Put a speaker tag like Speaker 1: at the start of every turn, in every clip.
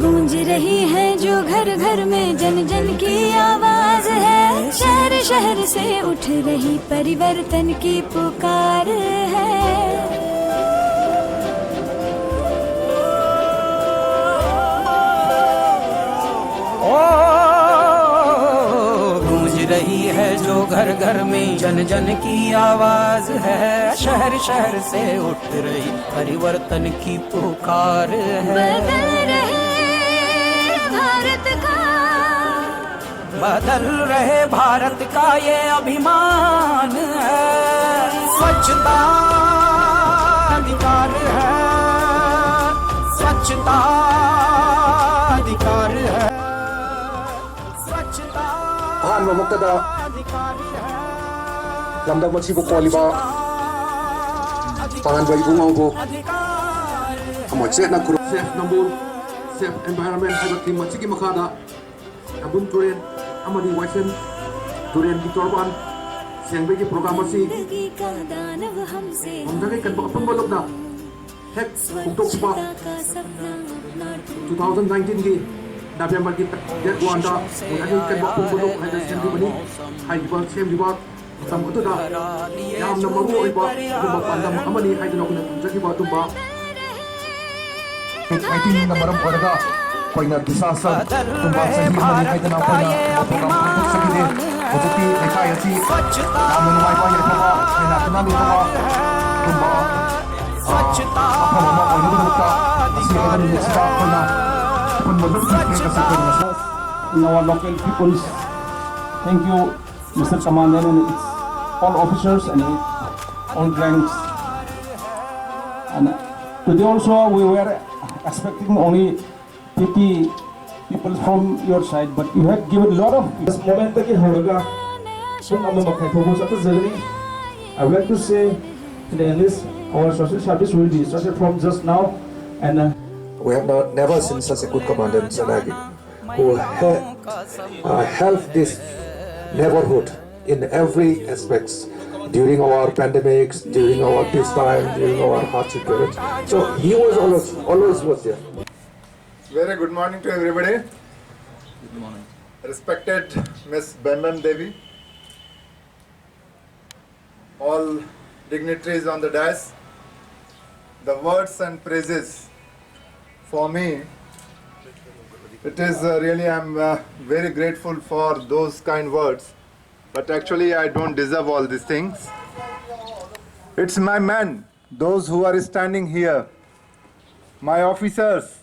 Speaker 1: गूंज रही है जो घर घर में जन जन की आवाज है। शहर शहर से उठ रही परिवर्तन की पुकार है।
Speaker 2: रही है जो घर घर में जन जन की आवाज है। शहर शहर से उठ रही परिवर्तन की पुकार है।
Speaker 1: बदल रहे भारत का,
Speaker 2: बदल रहे भारत का ये अभिमान है। स्वच्छता अधिकार है, स्वच्छता अधिकार है, स्वच्छता
Speaker 3: ꯑꯍꯥꯟꯕꯃꯛꯇꯗ ꯂꯝꯗꯝ ꯑꯁꯤꯕꯨ ꯀꯣꯜꯂꯤꯕ ꯄꯥꯡꯒꯟꯕ ꯏꯕꯨꯡꯉꯣꯕꯨ ꯑꯃ ꯆꯦꯠꯅ ꯈꯨꯔꯨꯝ ꯁꯦꯐ ꯅꯝꯕꯨꯜ ꯁꯦꯐ ꯑꯦꯟꯚꯥꯏꯔꯟꯃꯦꯟ ꯍꯥꯏꯕ ꯊꯤꯝ ꯑꯁꯤꯒꯤ ꯃꯈꯥꯗ ꯅꯝꯕꯨꯜ ꯇꯨꯔꯦꯟ ꯑꯃꯗꯤ ꯋꯥꯏꯁꯦꯟ ꯇꯨꯔꯦꯟꯒꯤ ꯇꯣꯔꯕꯥꯟ ꯁꯦꯡꯕꯒꯤ ꯄ꯭ꯔꯣꯒ꯭ꯔꯥꯝ ꯑꯁꯤ ꯉꯝꯖꯒꯩ ꯀꯟꯕ ꯑꯄꯨꯟꯕ ꯂꯨꯞꯅ ꯍꯦꯛ ꯍꯧꯗꯣꯛꯈꯤꯕ 2019ꯒꯤ November की डेट वांडा उन्हें के बापू को लोग है सेंटी बनी हाई बार सेम रिवार्ड तम तो दा याम न मगो इबा तुम पांदा मकमनी हाई लोग ने जकी बात तुम बा 18 नंबर पड़ेगा कोई ना दिसासा तुम बात सही मनी हाई जना कोई ना प्रोग्राम को सही दे ओजती देखा यसी नाम न वाई वाई रखवा ना तना भी रखवा तुम बा स्वच्छता अपना कोई नहीं होता इसी अगर निष्ठा कोना
Speaker 4: in our local peoples. Thank you, Mr. Commandant, and all officers and all ranks. And today also we were expecting only 50 people from your side, but you have given a lot of. This moment that I would like to say in the English, our social service will be started from just now, and.
Speaker 3: We have never seen such a good commandant Zanagi, who helped this neighborhood in every aspects during our pandemics, during our peacetime, during our hardship period. So he was always was there.
Speaker 5: Very good morning to everybody. Good morning. Respected Miss Bemban Devi, all dignitaries on the dais, the words and praises. For me, it is really, I'm very grateful for those kind words, but actually I don't deserve all these things. It's my men, those who are standing here, my officers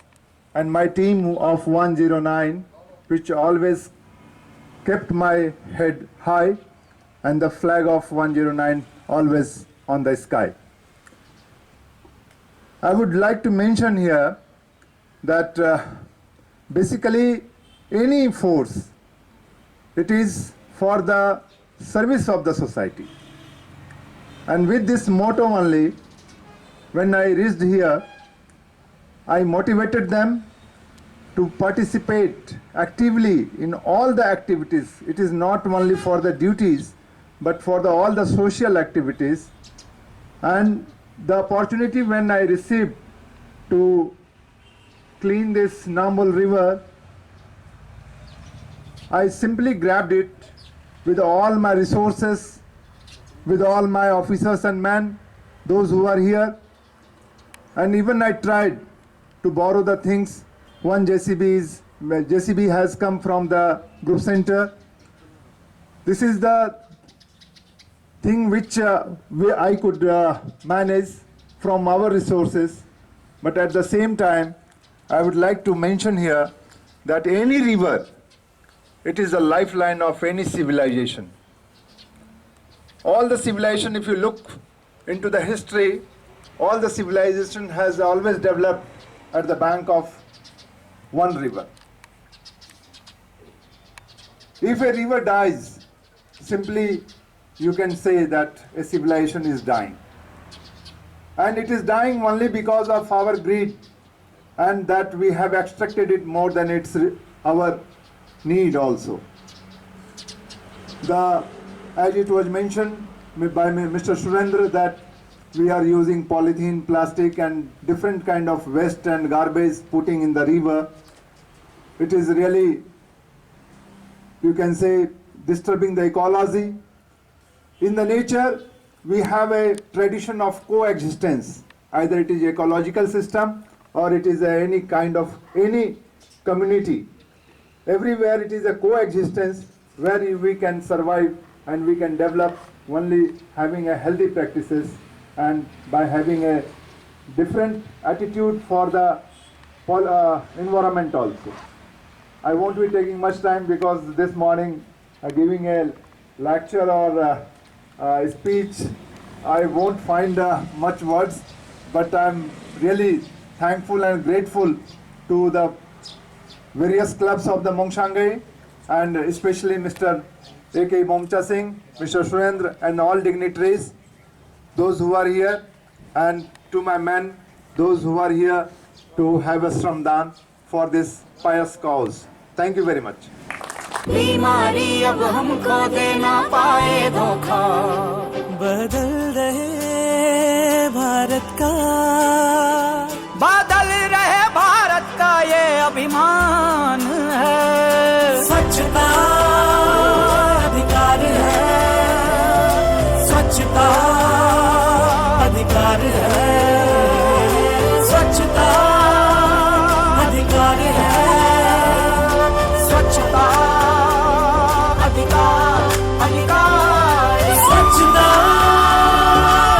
Speaker 5: and my team of 109, which always kept my head high and the flag of 109 always on the sky. I would like to mention here that basically any force, it is for the service of the society. And with this motto only, when I reached here, I motivated them to participate actively in all the activities. It is not only for the duties, but for all the social activities. And the opportunity when I received to clean this Nambol river, I simply grabbed it with all my resources, with all my officers and men, those who are here, and even I tried to borrow the things. One JCB has come from the group center. This is the thing which I could manage from our resources, but at the same time, I would like to mention here that any river, it is a lifeline of any civilization. All the civilization, if you look into the history, all the civilization has always developed at the bank of one river. If a river dies, simply you can say that a civilization is dying. And it is dying only because of our greed, and that we have extracted it more than our need also. As it was mentioned by Mr. Surendra, that we are using polythene, plastic and different kind of waste and garbage putting in the river, it is really, you can say, disturbing the ecology. In the nature, we have a tradition of coexistence. Either it is ecological system or it is any kind of any community. Everywhere it is a coexistence where we can survive and we can develop only having a healthy practices and by having a different attitude for the environment also. I won't be taking much time because this morning giving a lecture or a speech, I won't find much words, but I'm really thankful and grateful to the various clubs of the Mongshangai and especially Mr. A.K. Momcha Singh, Mr. Surendra and all dignitaries, those who are here, and to my men, those who are here to have a Shramdan for this pious cause. Thank you very much.
Speaker 2: बीमारी अब हमको देना पाए धोखा,
Speaker 6: बदल रहे भारत का,
Speaker 2: बदल रहे भारत का ये अभिमान है।
Speaker 6: स्वच्छता अधिकार है, स्वच्छता अधिकार है, स्वच्छता अधिकार है,
Speaker 2: स्वच्छता अधिकार, अधिकार,
Speaker 6: स्वच्छता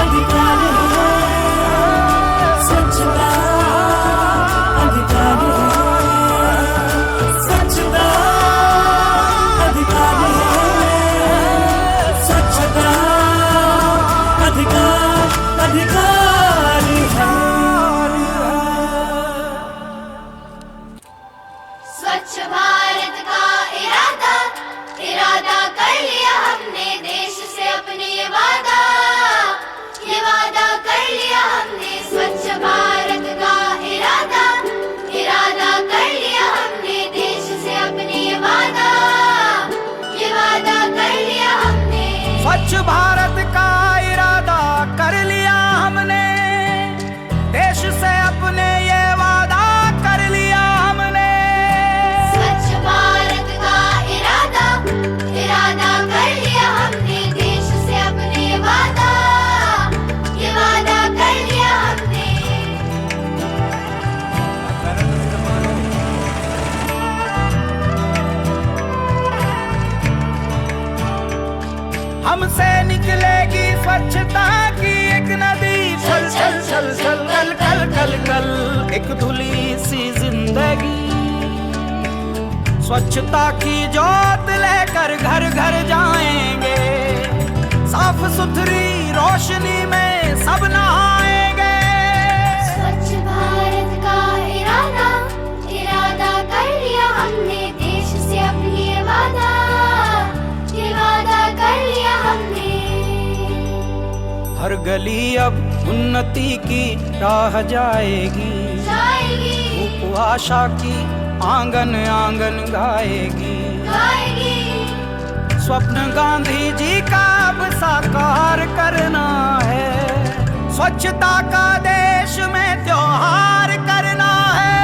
Speaker 6: अधिकार है, स्वच्छता अधिकार है, स्वच्छता अधिकार है, स्वच्छता अधिकार, अधिकार है।
Speaker 7: स्वच्छ भारत का इरादा, इरादा कर लिया हमने देश से अपने ये वादा कर लिया हमने। स्वच्छ भारत का इरादा, इरादा कर लिया हमने देश से अपने ये वादा कर लिया हमने।
Speaker 2: स्वच्छ भारत का इरादा कर लिया हमने, देश से अपने ये वादा कर लिया हमने।
Speaker 7: स्वच्छ भारत का इरादा, इरादा कर लिया हमने देश से अपने ये वादा कर लिया हमने।
Speaker 2: हमसे निकलेगी स्वच्छता की एक नदी, चल चल चल चल कल कल कल कल एक धुली सी जिंदगी। स्वच्छता की जोत लेकर घर घर जाएंगे, साफ सुथरी रोशनी में सब नहाएंगे।
Speaker 7: स्वच्छ भारत का इरादा, इरादा कर लिया हमने देश से अपनी ये वादा कर लिया हमने।
Speaker 2: हर गली अब उन्नति की राह जाएगी, उपवासा की आंगन आंगन गाएगी। स्वप्न गांधी जी का अब साकार करना है, स्वच्छता का देश में त्योहार करना है।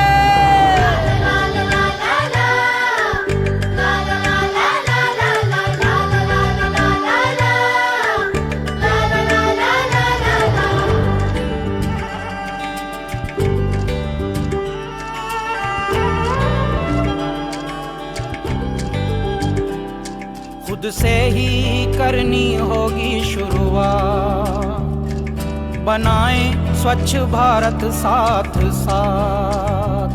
Speaker 2: खुद से ही करनी होगी शुरुआत, बनाएं स्वच्छ भारत साथ साथ।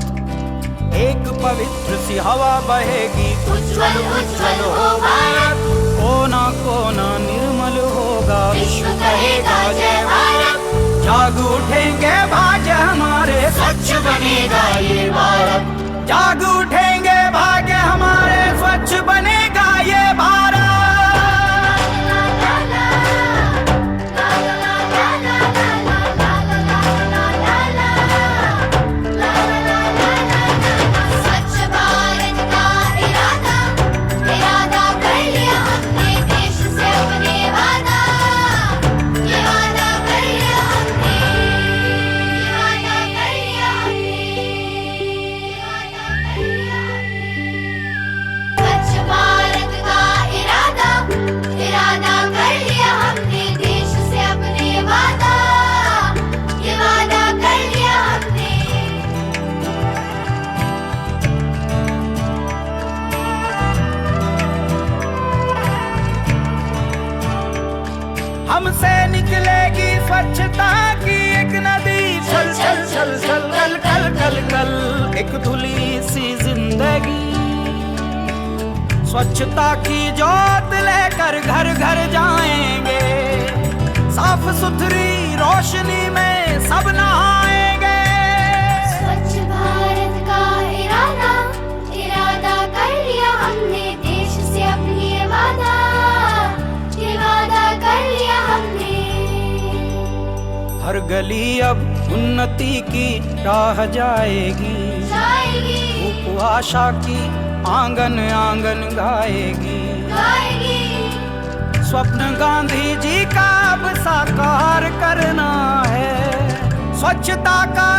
Speaker 2: एक पवित्र सी हवा बहेगी,
Speaker 7: उज्ज्वल उज्ज्वल हो भारत,
Speaker 2: कोना कोना निर्मल होगा,
Speaker 7: विश्व कहेगा जय भारत।
Speaker 2: जाग उठेंगे भाग्य हमारे, स्वच्छ बनेगा ये भारत। जाग उठेंगे भाग्य हमारे, स्वच्छ बनेगा ये भारत। स्वच्छता की एक नदी चल चल चल चल कल कल कल कल एक धुली सी जिंदगी। स्वच्छता की जोत लेकर घर घर जाएंगे, साफ सुथरी रोशनी में सब नहाएंगे।
Speaker 7: स्वच्छ भारत का इरादा इरादा कर लिया हमने, देश से अपनी ये वादा कर लिया हमने।
Speaker 2: हर गली अब उन्नति की राह जाएगी, धूप आशा की आंगन आंगन गाएगी। स्वप्न गांधी जी का अब साकार करना है, स्वच्छता का